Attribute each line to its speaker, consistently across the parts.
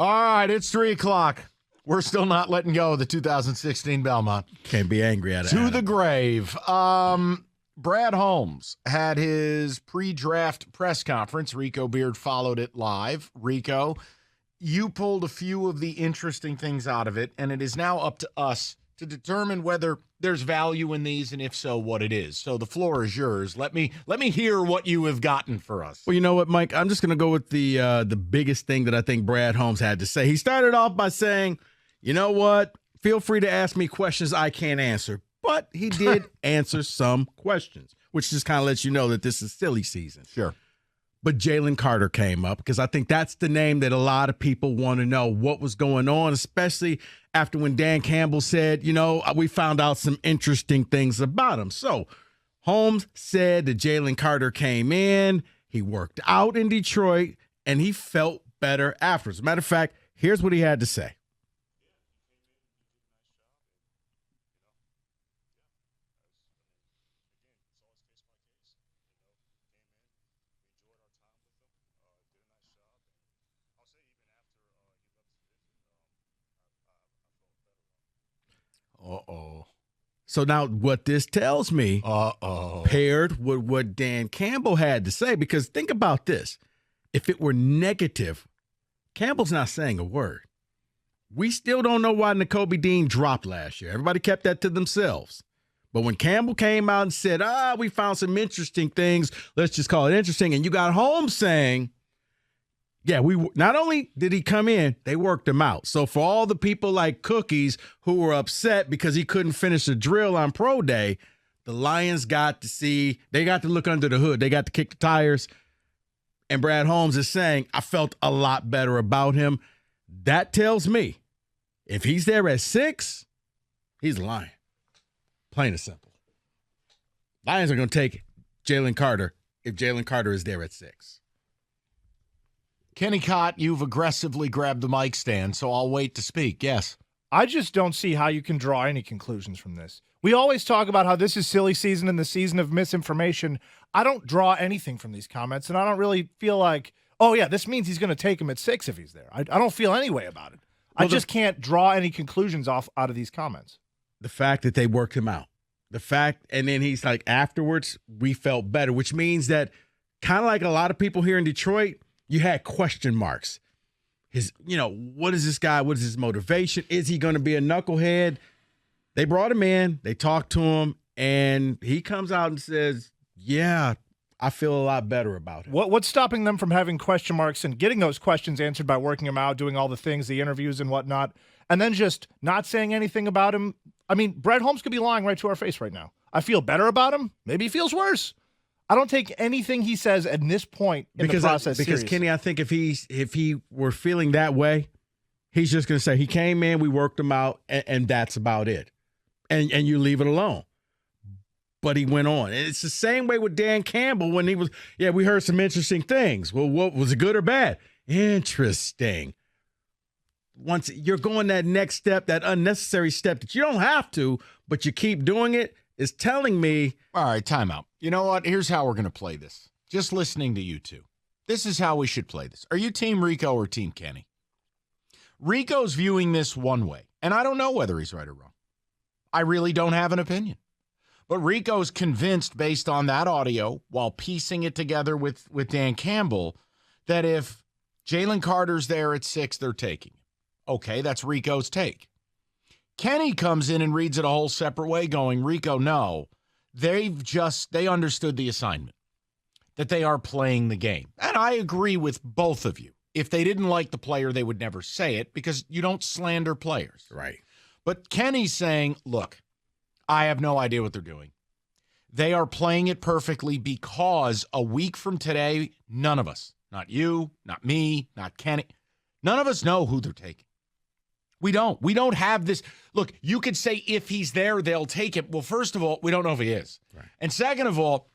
Speaker 1: All right, it's 3 o'clock. We're still not letting go of the 2016 Belmont.
Speaker 2: Can't be angry at it.
Speaker 1: To the grave. Brad Holmes had his pre-draft press conference. Rico Beard followed it live. Rico, you pulled a few of the interesting things out of it, and it is now up to us to determine whether there's value in these, and if so, what it is. So the floor is yours. Let me hear what you have gotten for us.
Speaker 2: Well, you know what, Mike? I'm just going to go with the biggest thing that I think Brad Holmes had to say. He started off by saying, you know what? Feel free to ask me questions I can't answer. But he did answer some questions, which just kind of lets you know that this is silly season.
Speaker 1: Sure.
Speaker 2: But Jalen Carter came up because I think that's the name that a lot of people want to know what was going on, especially after when Dan Campbell said, you know, we found out some interesting things about him. So Holmes said that Jalen Carter came in, he worked out in Detroit, and he felt better afterwards. As a matter of fact, here's what he had to say.
Speaker 1: Uh-oh.
Speaker 2: So now what this tells me, paired with what Dan Campbell had to say, because think about this. If it were negative, Campbell's not saying a word. We still don't know why Nakobe Dean dropped last year. Everybody kept that to themselves. But when Campbell came out and said, we found some interesting things, let's just call it interesting, and you got Holmes saying, yeah, we not only did he come in, they worked him out. So for all the people like Cookies who were upset because he couldn't finish a drill on pro day, the Lions got to see, they got to look under the hood. They got to kick the tires. And Brad Holmes is saying, I felt a lot better about him. That tells me if he's there at 6, he's lying. Plain and simple. Lions are going to take Jalen Carter if Jalen Carter is there at 6.
Speaker 1: Kenny Cott, you've aggressively grabbed the mic stand, so I'll wait to speak. Yes.
Speaker 3: I just don't see how you can draw any conclusions from this. We always talk about how this is silly season and the season of misinformation. I don't draw anything from these comments, and I don't really feel like, oh, yeah, this means he's going to take him at 6 if he's there. I don't feel any way about it. Well, I just can't draw any conclusions out of these comments.
Speaker 2: The fact that they worked him out. The fact, and then he's like, afterwards, we felt better, which means that kind of like a lot of people here in Detroit, you had question marks. What is this guy? What is his motivation? Is he going to be a knucklehead? They brought him in. They talked to him, and he comes out and says, yeah, I feel a lot better about him.
Speaker 3: What's stopping them from having question marks and getting those questions answered by working him out, doing all the things, the interviews and whatnot, and then just not saying anything about him? I mean, Brad Holmes could be lying right to our face right now. I feel better about him. Maybe he feels worse. I don't take anything he says at this point in the process
Speaker 2: because
Speaker 3: seriously.
Speaker 2: Kenny, I think if he were feeling that way, he's just going to say he came in, we worked him out, and that's about it, and you leave it alone. But he went on, and it's the same way with Dan Campbell when he was. Yeah, we heard some interesting things. Well, what was it, good or bad? Interesting. Once you're going that next step, that unnecessary step that you don't have to, but you keep doing it, is telling me.
Speaker 1: All right, timeout. You know what? Here's how we're going to play this. Just listening to you two. This is how we should play this. Are you Team Rico or Team Kenny? Rico's viewing this one way, and I don't know whether he's right or wrong. I really don't have an opinion. But Rico's convinced, based on that audio, while piecing it together with Dan Campbell, that if Jalen Carter's there at 6, they're taking him. Okay, that's Rico's take. Kenny comes in and reads it a whole separate way, going, Rico, no. They understood the assignment, that they are playing the game. And I agree with both of you. If they didn't like the player, they would never say it because you don't slander players.
Speaker 2: Right.
Speaker 1: But Kenny's saying, look, I have no idea what they're doing. They are playing it perfectly because a week from today, none of us, not you, not me, not Kenny, none of us know who they're taking. We don't. We don't have this. Look, you could say if he's there, they'll take him. Well, first of all, we don't know if he is.
Speaker 2: Right.
Speaker 1: And second of all,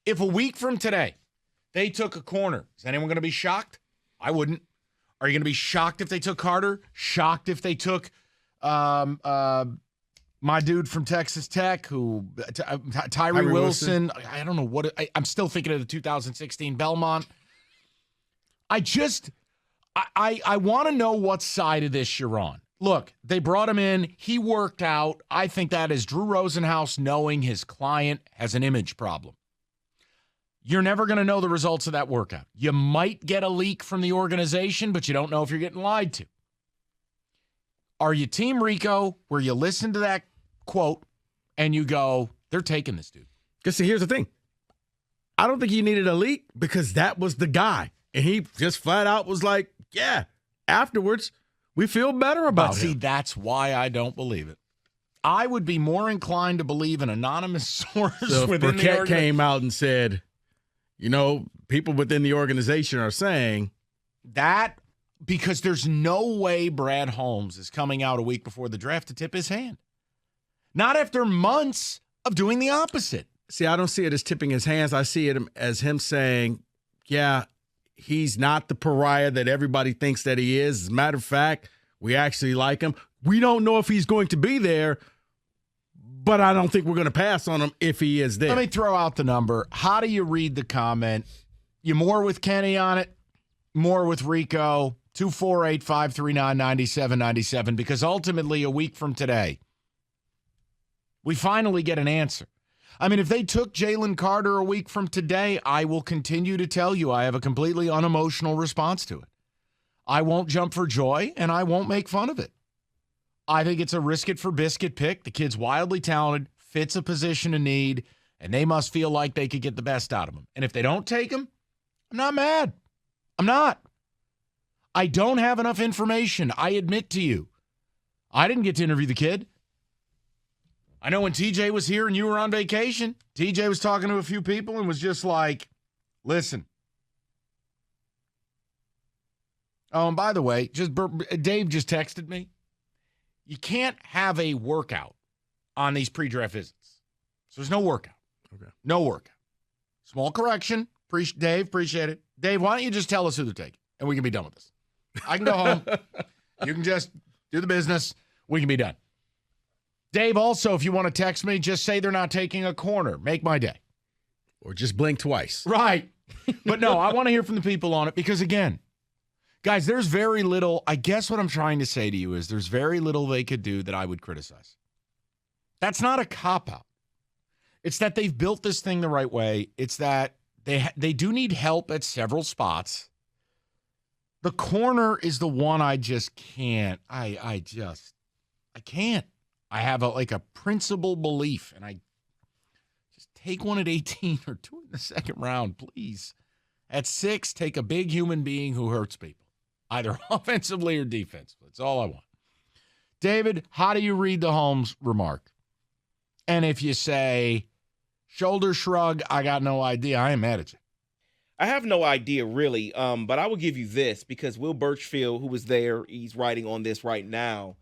Speaker 1: if a week from today they took a corner, is anyone going to be shocked? I wouldn't. Are you going to be shocked if they took Carter? Shocked if they took my dude from Texas Tech, Tyree Wilson? I don't know what. I'm still thinking of the 2016 Belmont. I want to know what side of this you're on. Look, they brought him in. He worked out. I think that is Drew Rosenhaus knowing his client has an image problem. You're never going to know the results of that workout. You might get a leak from the organization, but you don't know if you're getting lied to. Are you Team Rico, where you listen to that quote and you go, they're taking this dude?
Speaker 2: Because see, here's the thing. I don't think he needed a leak because that was the guy. And he just flat out was like, yeah, afterwards, we feel better about it.
Speaker 1: See, that's why I don't believe it. I would be more inclined to believe an anonymous source
Speaker 2: So if
Speaker 1: within the
Speaker 2: Burkett
Speaker 1: organization
Speaker 2: came out and said, people within the organization are saying
Speaker 1: that, because there's no way Brad Holmes is coming out a week before the draft to tip his hand. Not after months of doing the opposite.
Speaker 2: See, I don't see it as tipping his hands. I see it as him saying, yeah, he's not the pariah that everybody thinks that he is. As a matter of fact, we actually like him. We don't know if he's going to be there, but I don't think we're going to pass on him if he is there.
Speaker 1: Let me throw out the number. How do you read the comment? You more with Kenny on it, more with Rico, 248-539-9797, because ultimately a week from today, we finally get an answer. I mean, if they took Jalen Carter a week from today, I will continue to tell you I have a completely unemotional response to it. I won't jump for joy, and I won't make fun of it. I think it's a risk it for biscuit pick. The kid's wildly talented, fits a position of need, and they must feel like they could get the best out of him. And if they don't take him, I'm not mad. I'm not. I don't have enough information. I admit to you. I didn't get to interview the kid. I know when TJ was here and you were on vacation, TJ was talking to a few people and was just like, listen. Oh, and by the way, Dave just texted me. You can't have a workout on these pre-draft visits. So there's no workout.
Speaker 2: Okay.
Speaker 1: No workout. Small correction. Dave, appreciate it. Dave, why don't you just tell us who they're taking, and we can be done with this. I can go home. You can just do the business. We can be done. Dave, also, if you want to text me, just say they're not taking a corner. Make my day.
Speaker 2: Or just blink twice.
Speaker 1: Right. But no, I want to hear from the people on it because, again, guys, there's very little. I guess what I'm trying to say to you is there's very little they could do that I would criticize. That's not a cop-out. It's that they've built this thing the right way. It's that they do need help at several spots. The corner is the one I just can't. I can't. I have a principle belief, and I just take one at 18 or two in the second round, please. At 6, take a big human being who hurts people, either offensively or defensively. That's all I want. David, how do you read the Holmes remark? And if you say, shoulder shrug, I got no idea, I ain't mad at you.
Speaker 4: I have no idea, really, but I will give you this because Will Birchfield, who was there, he's writing on this right now,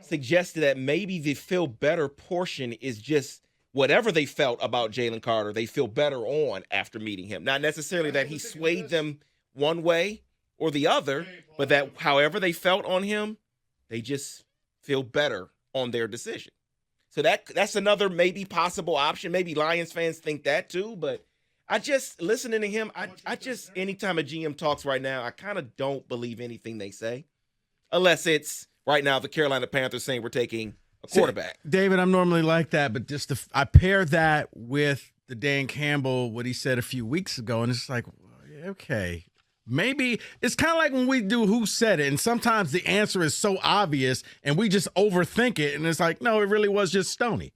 Speaker 4: suggested that maybe the feel better portion is just whatever they felt about Jalen Carter, they feel better on after meeting him. Not necessarily that he swayed them one way or the other, but that however they felt on him, they just feel better on their decision. So that's another maybe possible option. Maybe Lions fans think that too, but I just, listening to him, I just, anytime a GM talks right now, I kind of don't believe anything they say. Unless it's, right now, the Carolina Panthers saying we're taking a quarterback.
Speaker 2: See, David, I'm normally like that, but I pair that with the Dan Campbell, what he said a few weeks ago, and it's like, okay, maybe it's kind of like when we do Who Said It, and sometimes the answer is so obvious, and we just overthink it, and it's like, no, it really was just Stoney.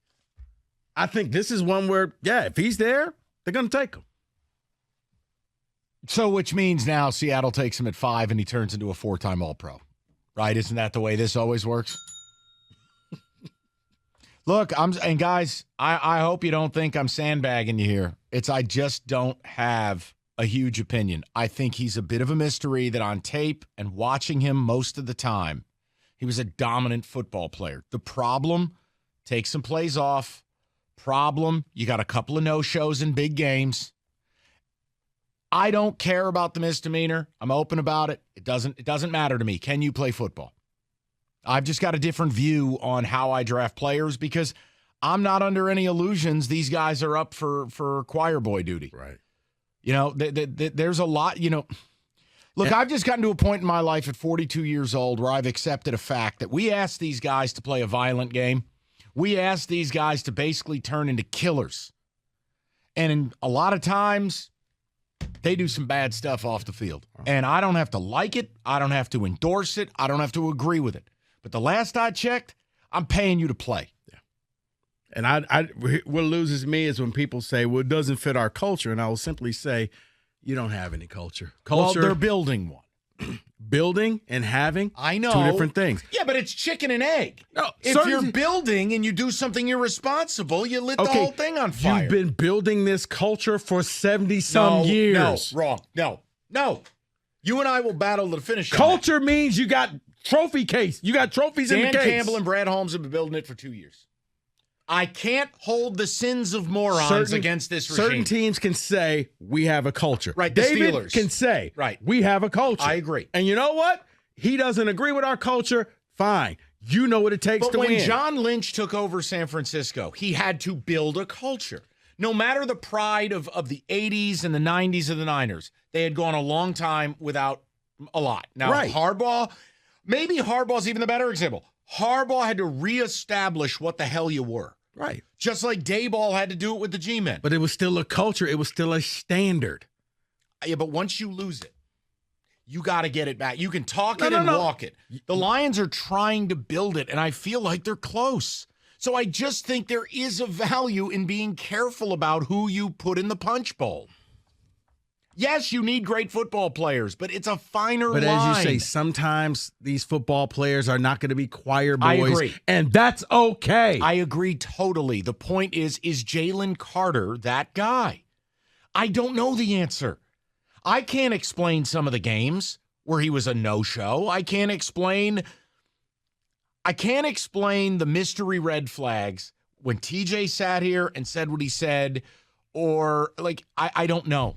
Speaker 2: I think this is one where, yeah, if he's there, they're going to take him.
Speaker 1: So which means now Seattle takes him at 5 and he turns into a 4-time All-Pro, right? Isn't that the way this always works? Look, guys, I hope you don't think I'm sandbagging you here. I just don't have a huge opinion. I think he's a bit of a mystery that on tape and watching him most of the time, he was a dominant football player. The problem, take some plays off. Problem, you got a couple of no-shows in big games. I don't care about the misdemeanor. I'm open about it. It doesn't matter to me. Can you play football? I've just got a different view on how I draft players because I'm not under any illusions these guys are up for choir boy duty.
Speaker 2: Right.
Speaker 1: You know, there's a lot, Look, I've just gotten to a point in my life at 42 years old where I've accepted a fact that we asked these guys to play a violent game. We asked these guys to basically turn into killers. And a lot of times, they do some bad stuff off the field. And I don't have to like it. I don't have to endorse it. I don't have to agree with it. But the last I checked, I'm paying you to play.
Speaker 2: Yeah. And what loses me is when people say, well, it doesn't fit our culture. And I will simply say, you don't have any culture.
Speaker 1: Well, they're building one.
Speaker 2: Building and having,
Speaker 1: I know,
Speaker 2: 2 different things.
Speaker 1: Yeah, but it's chicken and egg.
Speaker 2: No,
Speaker 1: if you're building and you do something irresponsible, you lit the whole thing on fire.
Speaker 2: You've been building this culture for 70-some years.
Speaker 1: No, wrong. No. You and I will battle to the finish.
Speaker 2: Culture means you got trophy case. You got trophies in the case.
Speaker 1: Dan Campbell and Brad Holmes have been building it for 2 years. I can't hold the sins of morons against this regime.
Speaker 2: Certain teams can say, we have a culture.
Speaker 1: Right, the
Speaker 2: David
Speaker 1: Steelers
Speaker 2: can say,
Speaker 1: right,
Speaker 2: we have a culture.
Speaker 1: I agree.
Speaker 2: And you know what? He doesn't agree with our culture. Fine. You know what it takes to win.
Speaker 1: But when John Lynch took over San Francisco, he had to build a culture. No matter the pride of the 80s and the 90s of the Niners, they had gone a long time without a lot. Now, Harbaugh, maybe Harbaugh's even the better example. Harbaugh had to reestablish what the hell you were.
Speaker 2: Right.
Speaker 1: Just like Dayball had to do it with the G-men.
Speaker 2: But it was still a culture. It was still a standard.
Speaker 1: Yeah, but once you lose it, you got to get it back. You can talk it and walk it. The Lions are trying to build it, and I feel like they're close. So I just think there is a value in being careful about who you put in the punch bowl. Yes, you need great football players, but it's a finer line.
Speaker 2: But as you say, sometimes these football players are not going to be choir boys.
Speaker 1: I agree.
Speaker 2: And that's okay.
Speaker 1: I agree totally. The point is Jalen Carter that guy? I don't know the answer. I can't explain some of the games where he was a no-show. I can't explain the mystery red flags when TJ sat here and said what he said, or I don't know.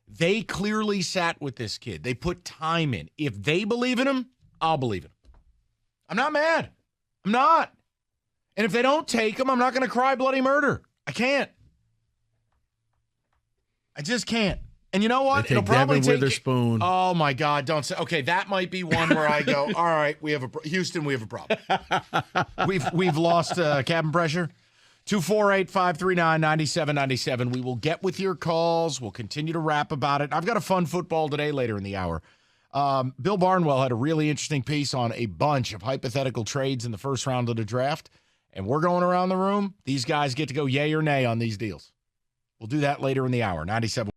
Speaker 1: They clearly sat with this kid. They put time in. If they believe in him, I'll believe in him. I'm not mad. I'm not. And if they don't take him, I'm not going to cry bloody murder. I can't. I just can't. And you know what?
Speaker 2: It'll probably take Witherspoon.
Speaker 1: Oh my God! Don't say. Okay, that might be one where I go. All right, Houston. We have a problem. we've lost cabin pressure. 248-539-9797. We will get with your calls. We'll continue to rap about it. I've got a fun football today later in the hour. Bill Barnwell had a really interesting piece on a bunch of hypothetical trades in the first round of the draft, and we're going around the room. These guys get to go yay or nay on these deals. We'll do that later in the hour. 97.